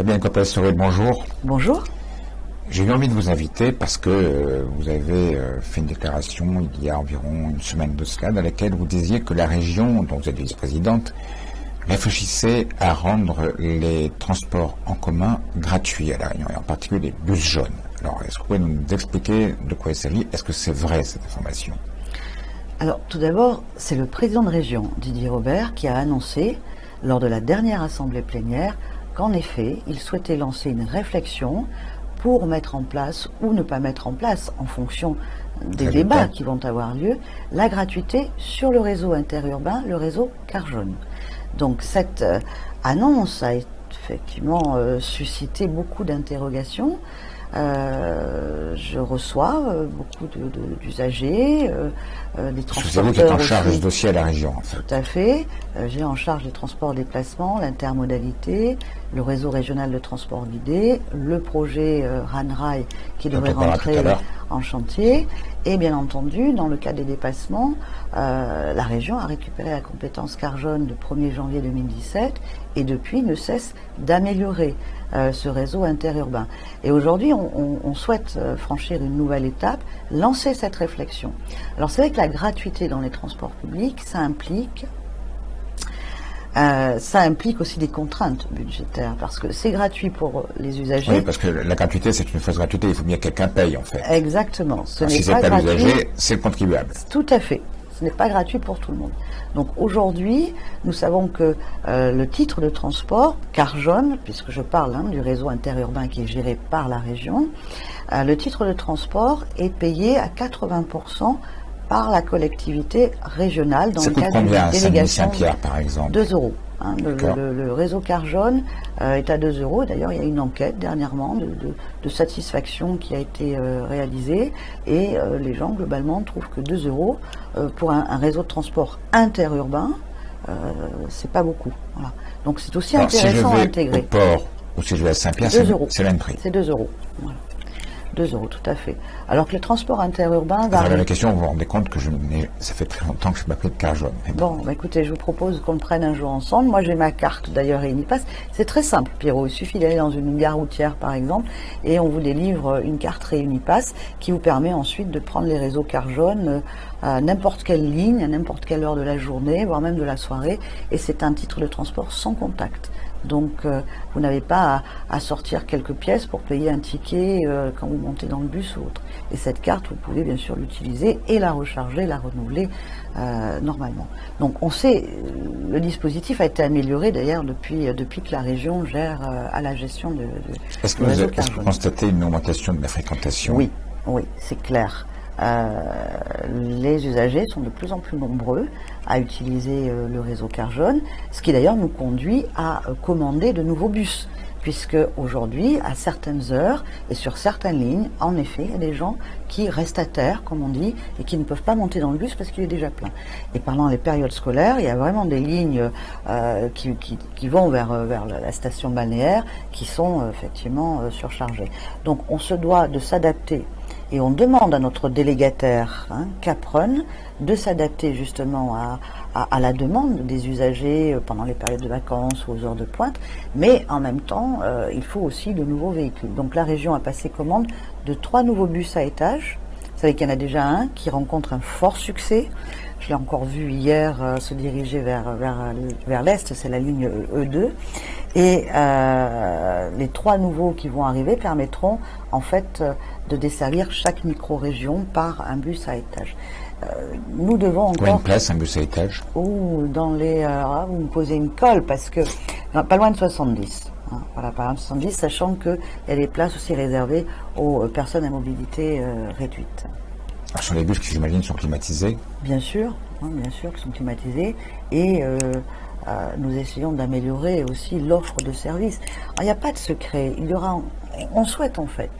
Fabienne Coppel-Sorel, bonjour. Bonjour. J'ai eu envie de vous inviter parce que vous avez fait une déclaration il y a environ une semaine de cela dans laquelle vous disiez que la région, dont vous êtes vice-présidente, réfléchissait à rendre les transports en commun gratuits à La Réunion, et en particulier les bus jaunes. Alors, est-ce que vous pouvez nous expliquer de quoi il s'agit? Est-ce que c'est vrai cette information? Alors, tout d'abord, c'est le président de région, Didier Robert, qui a annoncé, lors de la dernière assemblée plénière, qu'en effet, il souhaitait lancer une réflexion pour mettre en place ou ne pas mettre en place, en fonction des débats qui vont avoir lieu, la gratuité sur le réseau interurbain, le réseau Cars Jaunes. Donc cette annonce a effectivement suscité beaucoup d'interrogations. Je reçois beaucoup d'usagers, des transporteurs. Vous êtes en charge du dossier à la région, en fait. Tout à fait. J'ai en charge les transports déplacements, l'intermodalité, le réseau régional de transport guidé, le projet RAN-RAI qui devrait rentrer en chantier. Et bien entendu, dans le cas des dépassements, la région a récupéré la compétence Cars Jaunes le 1er janvier 2017 et depuis ne cesse d'améliorer ce réseau interurbain. Et aujourd'hui, on souhaite franchir une nouvelle étape, lancer cette réflexion. Alors c'est vrai que la gratuité dans les transports publics, ça implique aussi des contraintes budgétaires, parce que c'est gratuit pour les usagers. Oui, parce que la gratuité, c'est une fausse gratuité, il faut bien que quelqu'un paye, en fait. Exactement. Si ce n'est pas l'usager, c'est le contribuable. Tout à fait. Ce n'est pas gratuit pour tout le monde. Donc aujourd'hui, nous savons que le titre de transport, Cars Jaunes, puisque je parle du réseau interurbain qui est géré par la région, le titre de transport est payé à 80% par la collectivité régionale dans le cadre d'une délégation. Saint-Pierre, par exemple. 2 euros. Le réseau Cars Jaunes est à 2 euros. D'ailleurs, il y a une enquête dernièrement de satisfaction qui a été réalisée et les gens, globalement, trouvent que 2 euros pour un réseau de transport interurbain, c'est pas beaucoup. Voilà. Donc, c'est aussi intéressant à intégrer. Au port ou si je vais à Saint-Pierre, c'est le même prix. C'est 2 euros. Voilà. 2 euros, tout à fait. Alors que les transports interurbains... la question, vous vous rendez compte que ça fait très longtemps que je m'appelle Cars Jaunes. Bon, écoutez, je vous propose qu'on le prenne un jour ensemble. Moi, j'ai ma carte, d'ailleurs, et Unipass. C'est très simple, Pierrot. Il suffit d'aller dans une gare routière, par exemple, et on vous délivre une carte Réunipass qui vous permet ensuite de prendre les réseaux Cars Jaunes à n'importe quelle ligne, à n'importe quelle heure de la journée, voire même de la soirée. Et c'est un titre de transport sans contact. Donc, vous n'avez pas à sortir quelques pièces pour payer un ticket quand vous montez dans le bus ou autre. Et cette carte, vous pouvez bien sûr l'utiliser et la recharger, la renouveler normalement. Donc, on sait, le dispositif a été amélioré d'ailleurs depuis que la région gère à la gestion de Est-ce que vous constatez une augmentation de la fréquentation? Oui, c'est clair. Les usagers sont de plus en plus nombreux à utiliser le réseau Cars Jaunes, ce qui d'ailleurs nous conduit à commander de nouveaux bus, puisque aujourd'hui, à certaines heures et sur certaines lignes, en effet, il y a des gens qui restent à terre, comme on dit, et qui ne peuvent pas monter dans le bus parce qu'il est déjà plein. Et pendant les périodes scolaires, il y a vraiment des lignes qui vont vers la station balnéaire qui sont effectivement surchargées. Donc on se doit de s'adapter. Et on demande à notre délégataire, Capron, de s'adapter justement à la demande des usagers pendant les périodes de vacances ou aux heures de pointe, mais en même temps, il faut aussi de nouveaux véhicules. Donc la région a passé commande de 3 nouveaux bus à étage. Vous savez qu'il y en a déjà un qui rencontre un fort succès. Je l'ai encore vu hier se diriger vers l'est, c'est la ligne E2. Et les 3 nouveaux qui vont arriver permettront en fait de desservir chaque micro-région par un bus à étage. Nous devons encore... Combien de place un bus à étage? Vous me posez une colle parce que... pas loin de 70. Voilà, par exemple 70, sachant qu'il y a des places aussi réservées aux personnes à mobilité réduite. Alors, sur les bus qui, j'imagine, sont climatisés? Bien sûr, qu'ils sont climatisés. Et nous essayons d'améliorer aussi l'offre de services. Il n'y a pas de secret. On souhaite en fait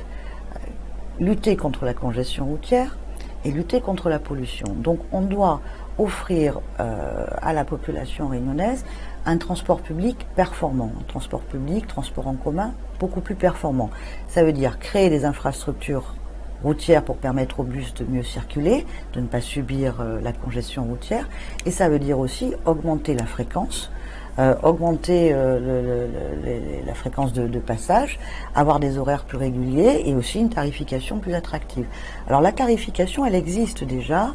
lutter contre la congestion routière et lutter contre la pollution. Donc on doit offrir à la population réunionnaise un transport public performant, un transport public, transport en commun, beaucoup plus performant. Ça veut dire créer des infrastructures routières pour permettre aux bus de mieux circuler, de ne pas subir la congestion routière, et ça veut dire aussi augmenter la fréquence augmenter la fréquence de passage, avoir des horaires plus réguliers et aussi une tarification plus attractive. Alors la tarification, elle existe déjà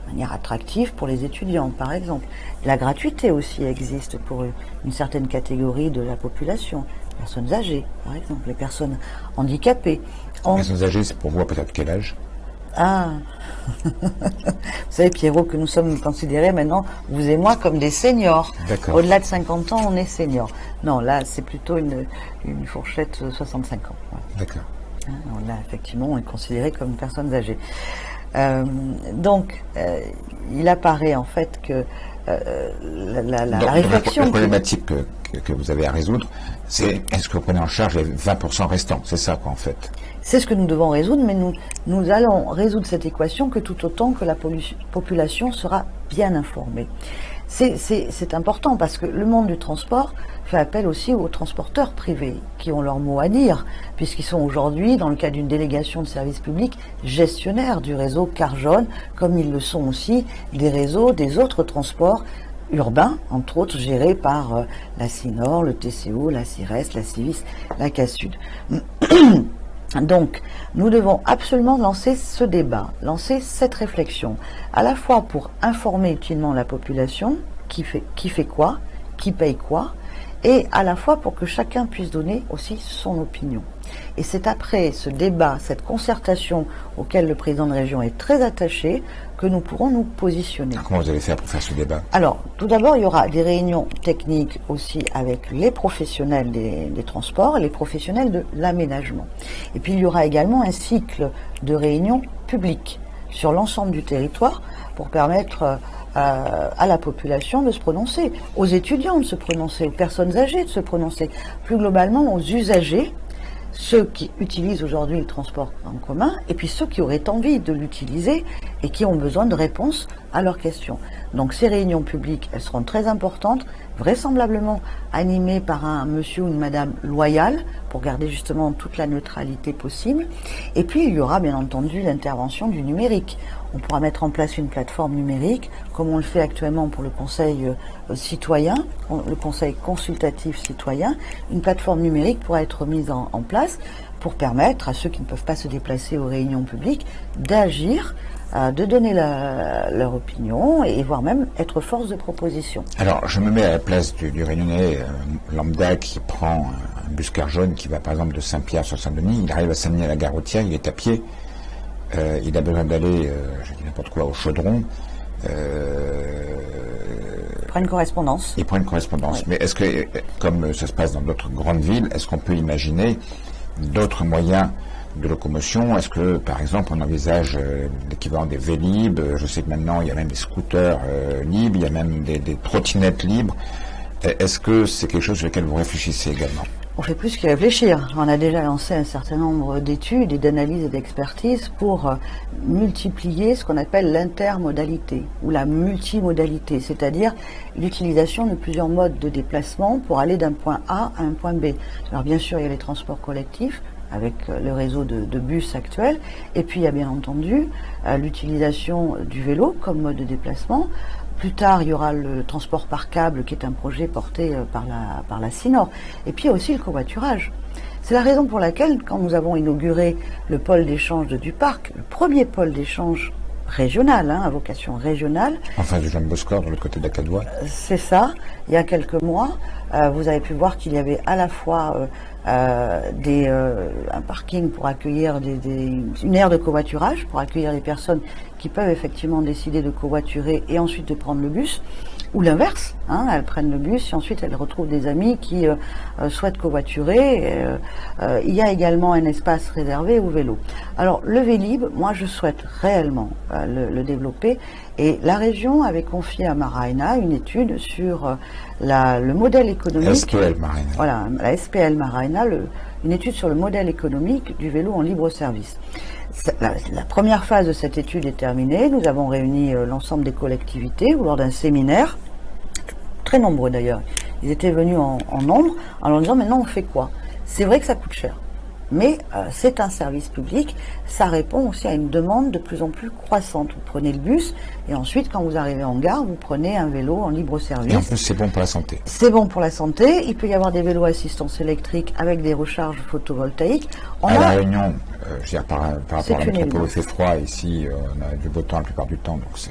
de manière attractive pour les étudiants, par exemple. La gratuité aussi existe pour une certaine catégorie de la population. Les personnes âgées, par exemple, les personnes handicapées. Les personnes âgées, c'est pour vous à peut-être quel âge? Ah, vous savez, Pierrot, que nous sommes considérés maintenant, vous et moi, comme des seniors. D'accord. Au-delà de 50 ans, on est seniors. Non, là, c'est plutôt une fourchette 65 ans. Ouais. D'accord. Là, effectivement, on est considéré comme personnes âgées. Donc, il apparaît en fait que la réflexion... La problématique que vous avez à résoudre, c'est est-ce que vous prenez en charge les 20% restants? C'est ça, quoi, en fait. C'est ce que nous devons résoudre, mais nous allons résoudre cette équation que tout autant que la population sera bien informée. C'est important parce que le monde du transport fait appel aussi aux transporteurs privés qui ont leur mot à dire, puisqu'ils sont aujourd'hui, dans le cas d'une délégation de service public, gestionnaires du réseau Carjone, comme ils le sont aussi des réseaux des autres transports urbains, entre autres gérés par la CINOR, le TCO, la CIRES, la CIVIS, la CASUD. Donc, nous devons absolument lancer ce débat, lancer cette réflexion, à la fois pour informer utilement la population, qui fait quoi, qui paye quoi, et à la fois pour que chacun puisse donner aussi son opinion. Et c'est après ce débat, cette concertation auquel le président de région est très attaché, que nous pourrons nous positionner. Comment vous allez faire pour faire ce débat? Alors, tout d'abord, il y aura des réunions techniques aussi avec les professionnels des transports et les professionnels de l'aménagement. Et puis, il y aura également un cycle de réunions publiques sur l'ensemble du territoire pour permettre à la population de se prononcer, aux étudiants de se prononcer, aux personnes âgées de se prononcer, plus globalement aux usagers, ceux qui utilisent aujourd'hui le transport en commun, et puis ceux qui auraient envie de l'utiliser et qui ont besoin de réponses à leurs questions. Donc ces réunions publiques, elles seront très importantes, vraisemblablement animées par un monsieur ou une madame loyal, pour garder justement toute la neutralité possible. Et puis il y aura bien entendu l'intervention du numérique. On pourra mettre en place une plateforme numérique, comme on le fait actuellement pour le conseil citoyen, le conseil consultatif citoyen. Une plateforme numérique pourra être mise en place pour permettre à ceux qui ne peuvent pas se déplacer aux réunions publiques d'agir, de donner leur opinion et voire même être force de proposition. Alors, je me mets à la place du Réunionnais lambda qui prend un bus Carjone qui va par exemple de Saint-Pierre sur Saint-Denis, il arrive à Saint-Denis à la gare routière, il est à pied, il a besoin d'aller, je dis n'importe quoi, au Chaudron. Il prend une correspondance. Il prend une correspondance. Oui. Mais est-ce que, comme ça se passe dans d'autres grandes villes, est-ce qu'on peut imaginer d'autres moyens de locomotion? Est-ce que, par exemple, on envisage l'équivalent des Vélib? Je sais que maintenant, il y a même des scooters libres, il y a même des trottinettes libres. Est-ce que c'est quelque chose sur lequel vous réfléchissez également? On fait plus qu'y réfléchir. On a déjà lancé un certain nombre d'études et d'analyses et d'expertises pour multiplier ce qu'on appelle l'intermodalité ou la multimodalité, c'est-à-dire l'utilisation de plusieurs modes de déplacement pour aller d'un point A à un point B. Alors bien sûr, il y a les transports collectifs, avec le réseau de bus actuel. Et puis il y a bien entendu l'utilisation du vélo comme mode de déplacement. Plus tard, il y aura le transport par câble qui est un projet porté par la CINOR. Et puis il y a aussi le covoiturage. C'est la raison pour laquelle, quand nous avons inauguré le pôle d'échange de Duparc, le premier pôle d'échange régional, à vocation régionale. Enfin, du Jean Boscor, de l'autre côté de la Cadoie. C'est ça. Il y a quelques mois, vous avez pu voir qu'il y avait à la fois un parking pour accueillir une aire de covoiturage, pour accueillir les personnes qui peuvent effectivement décider de covoiturer et ensuite de prendre le bus, ou l'inverse, elles prennent le bus et ensuite elles retrouvent des amis qui souhaitent covoiturer. Il y a également un espace réservé au vélo. Alors le Vélib, moi je souhaite réellement le développer, et la région avait confié à Maraina une étude sur le modèle économique. SPL Maraina. Voilà, la SPL Maraina, une étude sur le modèle économique du vélo en libre service. La première phase de cette étude est terminée. Nous avons réuni l'ensemble des collectivités lors d'un séminaire, très nombreux d'ailleurs. Ils étaient venus en nombre en leur disant maintenant on fait quoi? C'est vrai que ça coûte cher. Mais c'est un service public, ça répond aussi à une demande de plus en plus croissante. Vous prenez le bus et ensuite quand vous arrivez en gare, vous prenez un vélo en libre service. Et en plus c'est bon pour la santé. C'est bon pour la santé, il peut y avoir des vélos à assistance électrique avec des recharges photovoltaïques. La Réunion, je veux dire, par rapport à la métropole, il fait froid, ici on a du beau temps la plupart du temps, donc c'est...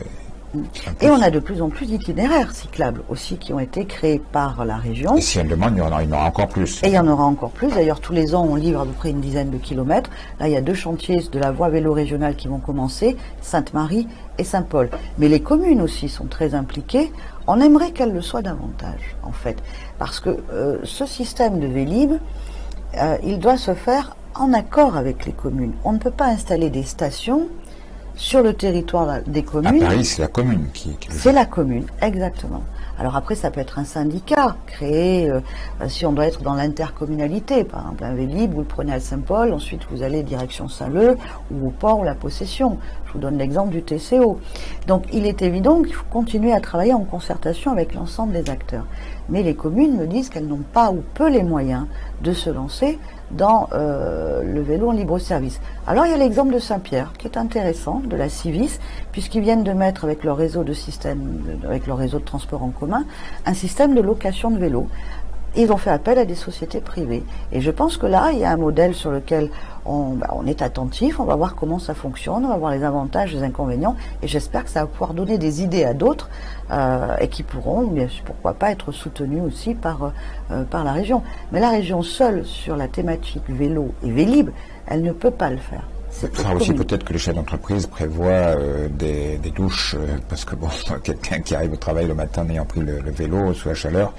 Et on a de plus en plus d'itinéraires cyclables aussi qui ont été créés par la région. Et s'il y a une demande, il y en aura encore plus. Et il y en aura encore plus. D'ailleurs, tous les ans, on livre à peu près une dizaine de kilomètres. Là, il y a 2 chantiers de la voie vélo régionale qui vont commencer, Sainte-Marie et Saint-Paul. Mais les communes aussi sont très impliquées. On aimerait qu'elles le soient davantage, en fait. Parce que ce système de Vélib, il doit se faire en accord avec les communes. On ne peut pas installer des stations sur le territoire des communes. À Paris, c'est la commune qui C'est la commune, exactement. Alors après, ça peut être un syndicat créé, si on doit être dans l'intercommunalité. Par exemple, un Vélib, vous le prenez à Saint-Paul, ensuite vous allez direction Saint-Leu, ou au port ou la Possession. Je vous donne l'exemple du TCO. Donc il est évident qu'il faut continuer à travailler en concertation avec l'ensemble des acteurs. Mais les communes me disent qu'elles n'ont pas ou peu les moyens de se lancer dans le vélo en libre service. Alors il y a l'exemple de Saint-Pierre qui est intéressant, de la Civis, puisqu'ils viennent de mettre avec leur réseau de transport en commun, un système de location de vélos. Ils ont fait appel à des sociétés privées. Et je pense que là, il y a un modèle sur lequel on est attentif, on va voir comment ça fonctionne, on va voir les avantages, les inconvénients, et j'espère que ça va pouvoir donner des idées à d'autres, et qui pourront, bien sûr, pourquoi pas, être soutenus aussi par la région. Mais la région seule, sur la thématique vélo et Vélib, elle ne peut pas le faire. Enfin, aussi peut-être que les chefs d'entreprise prévoient des douches, parce que bon, quelqu'un qui arrive au travail le matin n'ayant pris le vélo sous la chaleur,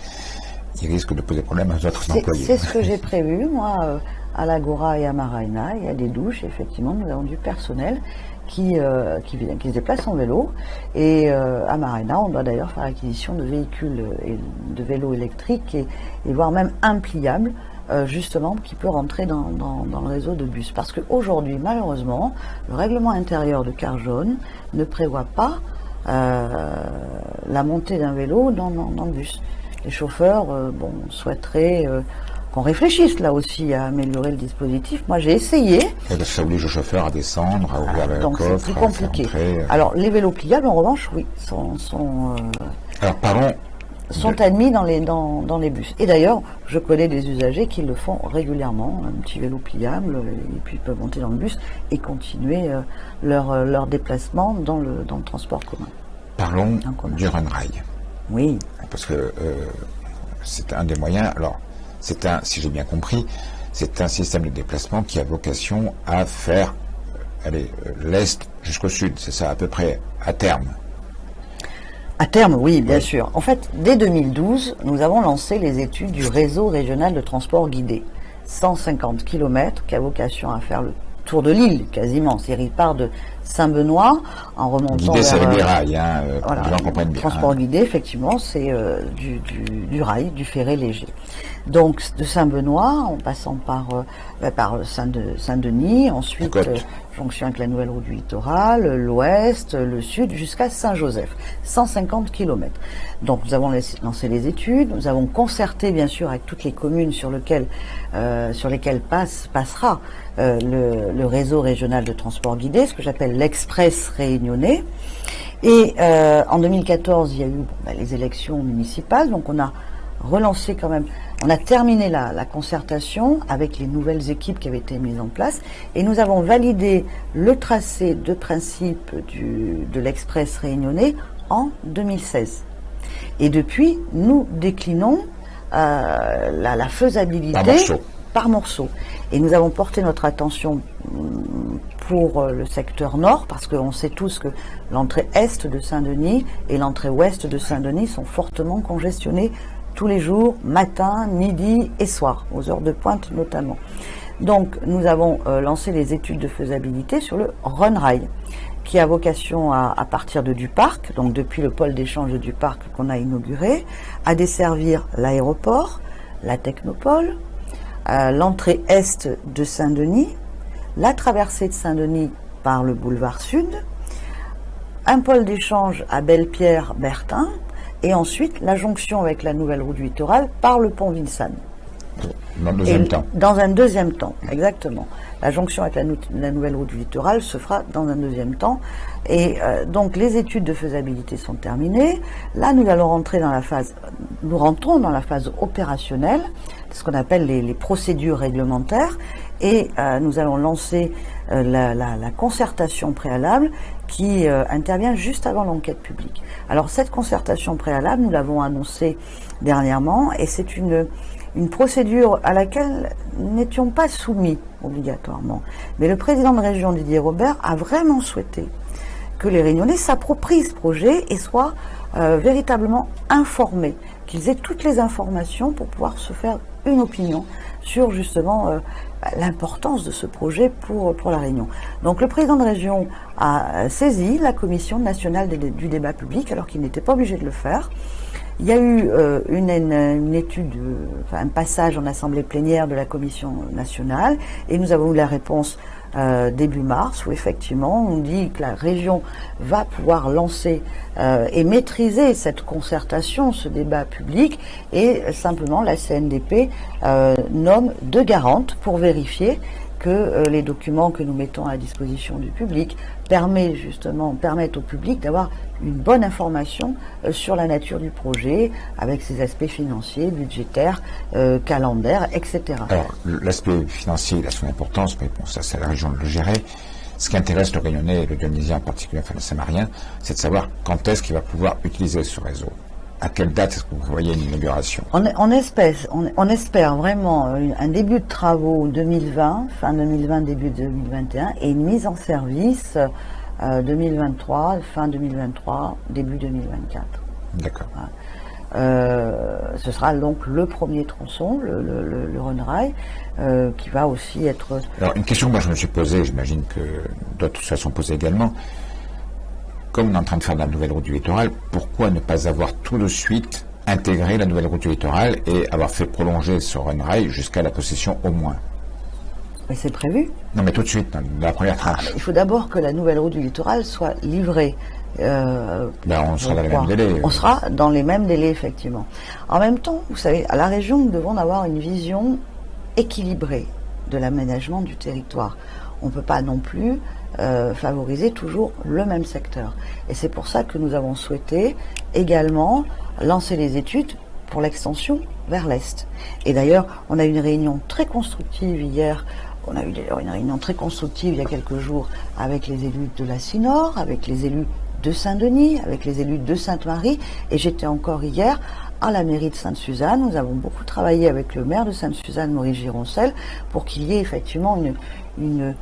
il risque de poser problème à d'autres employés. C'est ce que j'ai prévu, moi, à l'Agora et à Maraina. Il y a des douches, effectivement, nous avons du personnel qui se déplace en vélo. Et à Maraina, on doit d'ailleurs faire l'acquisition de véhicules, de vélos électriques et voire même impliables, justement, qui peut rentrer dans le réseau de bus. Parce qu'aujourd'hui, malheureusement, le règlement intérieur de Carjone ne prévoit pas la montée d'un vélo dans le bus. Les chauffeurs souhaiteraient qu'on réfléchisse là aussi à améliorer le dispositif. Moi, j'ai essayé. Et ça oblige le chauffeur à descendre, à ouvrir le donc coffre. c'est plus compliqué. Alors, les vélos pliables, en revanche, oui, sont admis dans les bus. Et d'ailleurs, je connais des usagers qui le font régulièrement, un petit vélo pliable, et puis ils peuvent monter dans le bus et continuer leur déplacement dans le transport commun. Parlons du Runrail. Oui. Parce que c'est un des moyens. Alors, si j'ai bien compris, c'est un système de déplacement qui a vocation à faire l'Est jusqu'au Sud, c'est ça à peu près, à terme. À terme, oui, bien sûr. En fait, dès 2012, nous avons lancé les études du réseau régional de transport guidé. 150 km qui a vocation à faire le tour de l'île, quasiment. C'est-à-dire, il part de Saint-Benoît en remontant guidé, c'est vers... des rails, voilà, les gens comprennent bien. Transport guidé, effectivement, c'est du rail, du ferré léger. Donc, de Saint-Benoît, en passant par Saint-Denis, ensuite jonction avec la nouvelle route du littoral, l'ouest, le sud, jusqu'à Saint-Joseph. 150 km. Donc, nous avons lancé les études, nous avons concerté, bien sûr, avec toutes les communes sur lesquelles passera le réseau régional de transport guidé, ce que j'appelle l'Express réunionnais. Et en 2014, il y a eu les élections municipales, donc on a relancé quand même, on a terminé la concertation avec les nouvelles équipes qui avaient été mises en place, et nous avons validé le tracé de principe de l'Express réunionnais en 2016. Et depuis, nous déclinons la faisabilité par morceau. Et nous avons porté notre attention pour le secteur nord, parce qu'on sait tous que l'entrée est de Saint-Denis et l'entrée ouest de Saint-Denis sont fortement congestionnées tous les jours, matin, midi et soir, aux heures de pointe notamment. Donc nous avons lancé les études de faisabilité sur le Runrail, qui a vocation à partir de Duparc, donc depuis le pôle d'échange de Duparc qu'on a inauguré, à desservir l'aéroport, la technopole, l'entrée est de Saint-Denis, la traversée de Saint-Denis par le boulevard Sud, un pôle d'échange à Belle-Pierre-Bertin, et ensuite la jonction avec la nouvelle route du littoral par le pont Vincennes. dans le deuxième temps. Dans un deuxième temps, exactement. La jonction avec la nouvelle route du littoral se fera dans un deuxième temps. Et donc les études de faisabilité sont terminées. Là, nous rentrons dans la phase opérationnelle, ce qu'on appelle les procédures réglementaires, et nous allons lancer la concertation préalable qui intervient juste avant l'enquête publique. Alors cette concertation préalable, nous l'avons annoncée dernièrement, et c'est une procédure à laquelle nous n'étions pas soumis obligatoirement. Mais le président de région, Didier Robert, a vraiment souhaité que les Réunionnais s'approprient ce projet et soient véritablement informés, qu'ils aient toutes les informations pour pouvoir se faire une opinion sur justement l'importance de ce projet pour la Réunion. Donc le président de région a saisi la Commission nationale du débat public alors qu'il n'était pas obligé de le faire. Il y a eu une étude, un passage en assemblée plénière de la Commission nationale et nous avons eu la réponse début mars où effectivement on dit que la région va pouvoir lancer et maîtriser cette concertation, ce débat public, et simplement la CNDP nomme 2 garantes pour vérifier que les documents que nous mettons à la disposition du public permettent au public d'avoir une bonne information sur la nature du projet, avec ses aspects financiers, budgétaires, calendaires, etc. Alors, l'aspect financier, il a son importance, mais bon, ça, c'est à la région de le gérer. Ce qui intéresse le Réunionnais et le Dionysien en particulier, enfin le Samarien, c'est de savoir quand est-ce qu'il va pouvoir utiliser ce réseau. À quelle date est-ce que vous voyez une inauguration? On espère vraiment un début de travaux 2020, fin 2020, début 2021, et une mise en service 2023, fin 2023, début 2024. D'accord. Ce sera donc le premier tronçon, le Rhône-Rail, qui va aussi être... Alors, une question que moi je me suis posée, j'imagine que d'autres se la sont posées également. Comme on est en train de faire de la nouvelle route du littoral, pourquoi ne pas avoir tout de suite intégré la nouvelle route du littoral et avoir fait prolonger ce Rhône-Rail jusqu'à la possession au moins? Mais c'est prévu. Non, mais tout de suite, dans la première tranche. Il faut d'abord que la nouvelle route du littoral soit livrée. On sera dans les mêmes délais. On sera dans les mêmes délais, effectivement. En même temps, vous savez, à la région, nous devons avoir une vision équilibrée de l'aménagement du territoire. On ne peut pas non plus favoriser toujours le même secteur. Et c'est pour ça que nous avons souhaité également lancer les études pour l'extension vers l'Est. Et d'ailleurs, on a eu une réunion très constructive hier. On a eu d'ailleurs une réunion très constructive il y a quelques jours avec les élus de la Cinor, avec les élus de Saint-Denis, avec les élus de Sainte-Marie. Et j'étais encore hier à la mairie de Sainte-Suzanne. Nous avons beaucoup travaillé avec le maire de Sainte-Suzanne, Maurice Gironcel, pour qu'il y ait effectivement une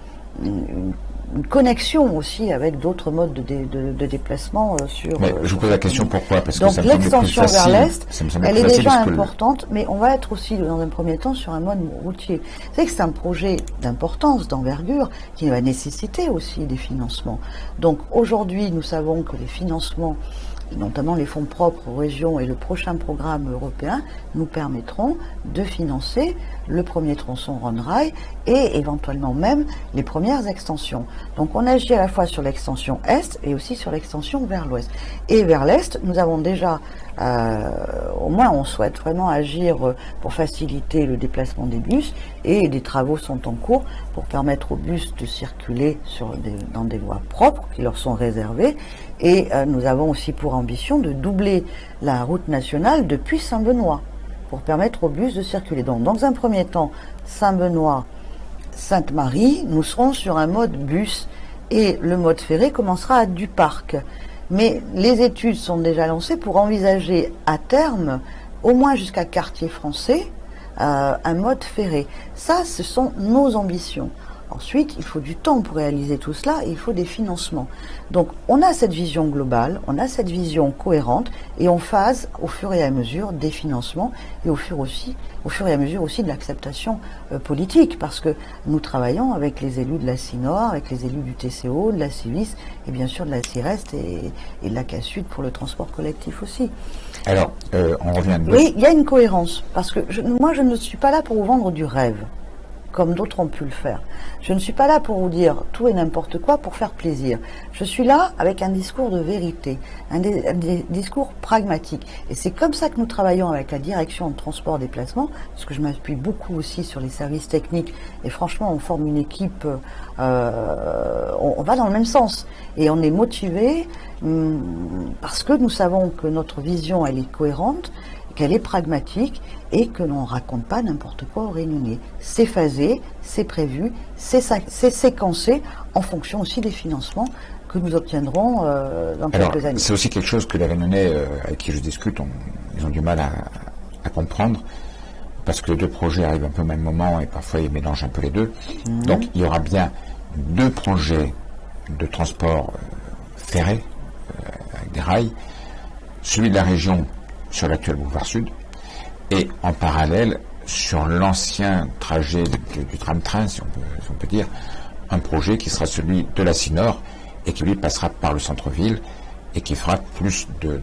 connexion aussi avec d'autres modes de déplacement sur... Mais je vous pose la question pourquoi? Parce que donc ça me semble l'extension plus facile, vers l'Est, elle est déjà importante, mais on va être aussi dans un premier temps sur un mode routier. Vous savez que c'est un projet d'importance, d'envergure, qui va nécessiter aussi des financements. Donc aujourd'hui, nous savons que les financements, notamment les fonds propres aux régions et le prochain programme européen, nous permettront de financer le premier tronçon Rhône-Rail et éventuellement même les premières extensions. Donc on agit à la fois sur l'extension Est et aussi sur l'extension vers l'Ouest. Et vers l'Est, nous avons déjà, au moins on souhaite vraiment agir pour faciliter le déplacement des bus, et des travaux sont en cours pour permettre aux bus de circuler dans des voies propres qui leur sont réservées. Et nous avons aussi pour ambition de doubler la route nationale depuis Saint-Benoît pour permettre aux bus de circuler. Donc, dans un premier temps, Saint-Benoît, Sainte-Marie, nous serons sur un mode bus et le mode ferré commencera à Duparc. Mais les études sont déjà lancées pour envisager à terme, au moins jusqu'à Cartier-Français, un mode ferré. Ça, ce sont nos ambitions. Ensuite, il faut du temps pour réaliser tout cela et il faut des financements. Donc, on a cette vision globale, on a cette vision cohérente et on phase au fur et à mesure des financements et au fur et à mesure aussi de l'acceptation politique, parce que nous travaillons avec les élus de la Cinor, avec les élus du TCO, de la Civis et bien sûr de la CIREST et de la CASUD pour le transport collectif aussi. Alors, on revient de... Oui, il y a une cohérence, parce que moi je ne suis pas là pour vous vendre du rêve. comme d'autres ont pu le faire. Je ne suis pas là pour vous dire tout et n'importe quoi pour faire plaisir. Je suis là avec un discours de vérité, un discours pragmatique. Et c'est comme ça que nous travaillons avec la direction de transport et déplacement, parce que je m'appuie beaucoup aussi sur les services techniques. Et franchement, on forme une équipe, on va dans le même sens. Et on est motivé parce que nous savons que notre vision, elle est cohérente, qu'elle est pragmatique et que l'on ne raconte pas n'importe quoi aux Réunionnais. C'est phasé, c'est prévu, c'est séquencé en fonction aussi des financements que nous obtiendrons dans quelques années. C'est aussi quelque chose que les Réunionnais avec qui je discute, ils ont du mal à comprendre, parce que les deux projets arrivent un peu au même moment et parfois ils mélangent un peu les deux. Donc il y aura bien deux projets de transport ferré avec des rails, celui de la région sur l'actuel boulevard Sud, et en parallèle, sur l'ancien trajet du tram-train, si on peut dire, un projet qui sera celui de la Sinor, et qui lui passera par le centre-ville, et qui fera plus de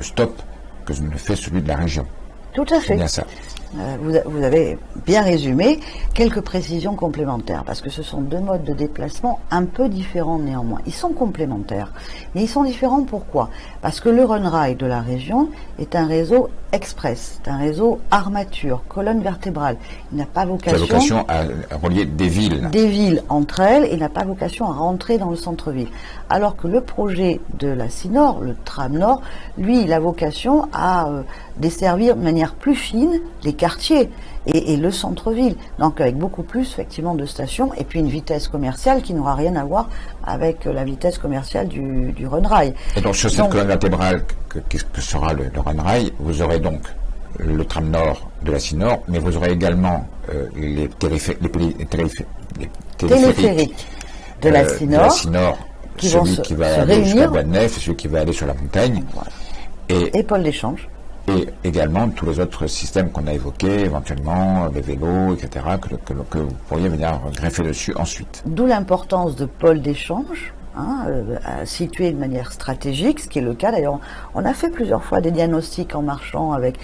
stop que ne fait celui de la région. Tout à fait. C'est bien ça. Vous avez bien résumé. Quelques précisions complémentaires, parce que ce sont deux modes de déplacement un peu différents néanmoins. Ils sont complémentaires, mais ils sont différents pourquoi? Parce que le Runrail de la région est un réseau express, c'est un réseau armature, colonne vertébrale. Il n'a pas vocation à relier des villes. Des villes entre elles, et n'a pas vocation à rentrer dans le centre-ville. Alors que le projet de la Sinor, le tram Nord, lui, il a vocation à desservir de manière plus fine les quartiers et le centre-ville. Donc avec beaucoup plus effectivement de stations et puis une vitesse commerciale qui n'aura rien à voir avec la vitesse commerciale du Runrail. Et donc sur cette colonne vertébrale que sera le Runrail, vous aurez donc le tram Nord de la Sinor, mais vous aurez également les téléphériques de la Sinor qui celui qui va aller jusqu'à Bannef, celui qui va aller sur la montagne. Voilà. Et pôle d'échange. Et également tous les autres systèmes qu'on a évoqués, éventuellement les vélos, etc., que vous pourriez venir greffer dessus ensuite. D'où l'importance de pôles d'échange, situés de manière stratégique, ce qui est le cas d'ailleurs. On a fait plusieurs fois des diagnostics en marchant avec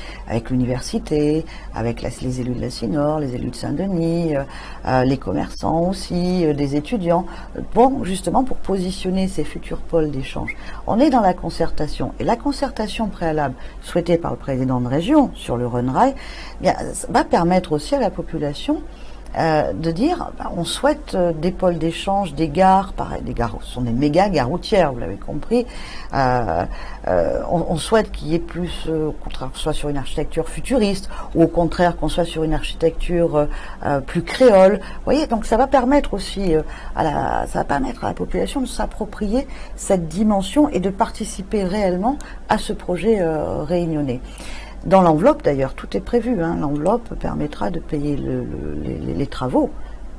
l'université, avec les élus de la Sinor, les élus de Saint-Denis, les commerçants aussi, des étudiants, justement pour positionner ces futurs pôles d'échange. On est dans la concertation, et la concertation préalable souhaitée par le président de région sur le Runrail, va permettre aussi à la population de dire, on souhaite des pôles d'échange, des gares, pareil, des gares, ce sont des méga gares routières, vous l'avez compris. On souhaite qu'il y ait plus, au contraire, qu'on soit sur une architecture futuriste, ou au contraire qu'on soit sur une architecture plus créole. Vous voyez, donc ça va permettre aussi ça va permettre à la population de s'approprier cette dimension et de participer réellement à ce projet réunionnais. Dans l'enveloppe, d'ailleurs, tout est prévu. L'enveloppe permettra de payer les travaux.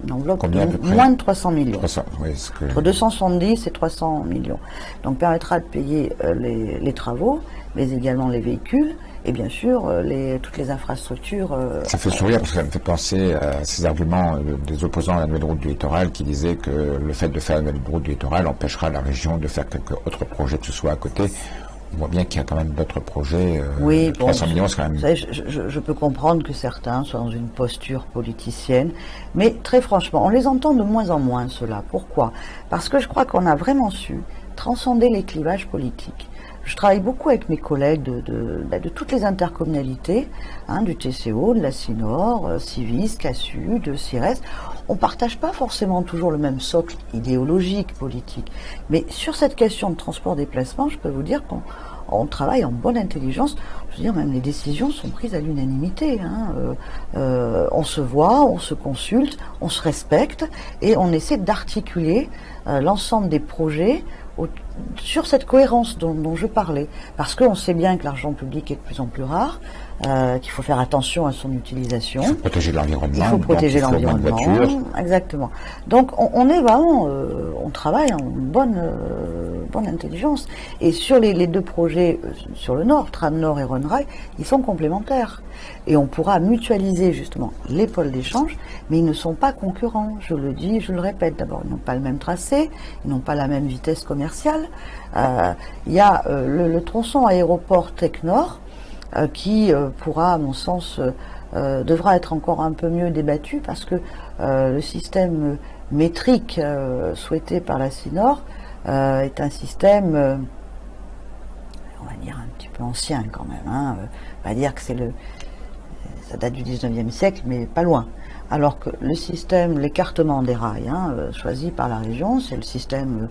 Une enveloppe de moins de 300 millions. Entre 270 et 300 millions. Donc, permettra de payer les travaux, mais également les véhicules et bien sûr toutes les infrastructures. Ça fait sourire parce que ça me fait penser à ces arguments des opposants à la nouvelle route du littoral qui disaient que le fait de faire la nouvelle route du littoral empêchera la région de faire quelques autres projets que ce soit à côté. On voit bien qu'il y a quand même d'autres projets. 300 millions, c'est quand même... Vous savez, je peux comprendre que certains soient dans une posture politicienne, mais très franchement, on les entend de moins en moins, ceux-là. Pourquoi? Parce que je crois qu'on a vraiment su transcender les clivages politiques. Je travaille beaucoup avec mes collègues de toutes les intercommunalités, du TCO, de la Sinor, Civis, CASU, de CIRES. On ne partage pas forcément toujours le même socle idéologique, politique. Mais sur cette question de transport-déplacement, je peux vous dire qu'on travaille en bonne intelligence. Je veux dire, même les décisions sont prises à l'unanimité. On se voit, on se consulte, on se respecte et on essaie d'articuler l'ensemble des projets sur cette cohérence dont je parlais. Parce qu'on sait bien que l'argent public est de plus en plus rare, qu'il faut faire attention à son utilisation. Il faut protéger l'environnement. Il faut protéger l'environnement. Exactement. Donc on est vraiment, on travaille en bonne intelligence. Et sur les deux projets sur le Nord, Tram Nord et Runrail, ils sont complémentaires. Et on pourra mutualiser justement les pôles d'échange, mais ils ne sont pas concurrents. Je le dis, je le répète. D'abord, ils n'ont pas le même tracé, ils n'ont pas la même vitesse commerciale. Il y a le tronçon aéroport Tech Nord qui pourra, à mon sens, devra être encore un peu mieux débattu parce que le système métrique souhaité par la CINOR est un système, on va dire, un petit peu ancien quand même. Hein. On va dire que ça date du 19e siècle, mais pas loin. Alors que le système, l'écartement des rails, choisi par la région, c'est le système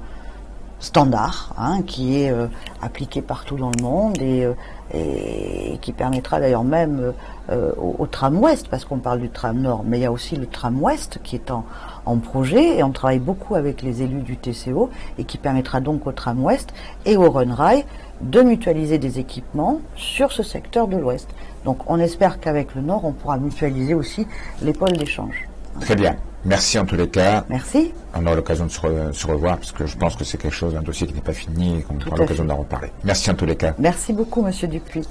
standard, qui est appliqué partout dans le monde et qui permettra d'ailleurs même au tram ouest, parce qu'on parle du tram nord, mais il y a aussi le tram ouest qui est en projet, et on travaille beaucoup avec les élus du TCO, et qui permettra donc au tram ouest et au Run Rail de mutualiser des équipements sur ce secteur de l'ouest. Donc on espère qu'avec le nord, on pourra mutualiser aussi les pôles d'échange. Très bien. Merci en tous les cas. Merci. On aura l'occasion de se revoir parce que je pense que c'est quelque chose, un dossier qui n'est pas fini et qu'on aura l'occasion d'en reparler. Merci en tous les cas. Merci beaucoup, Monsieur Dupuis.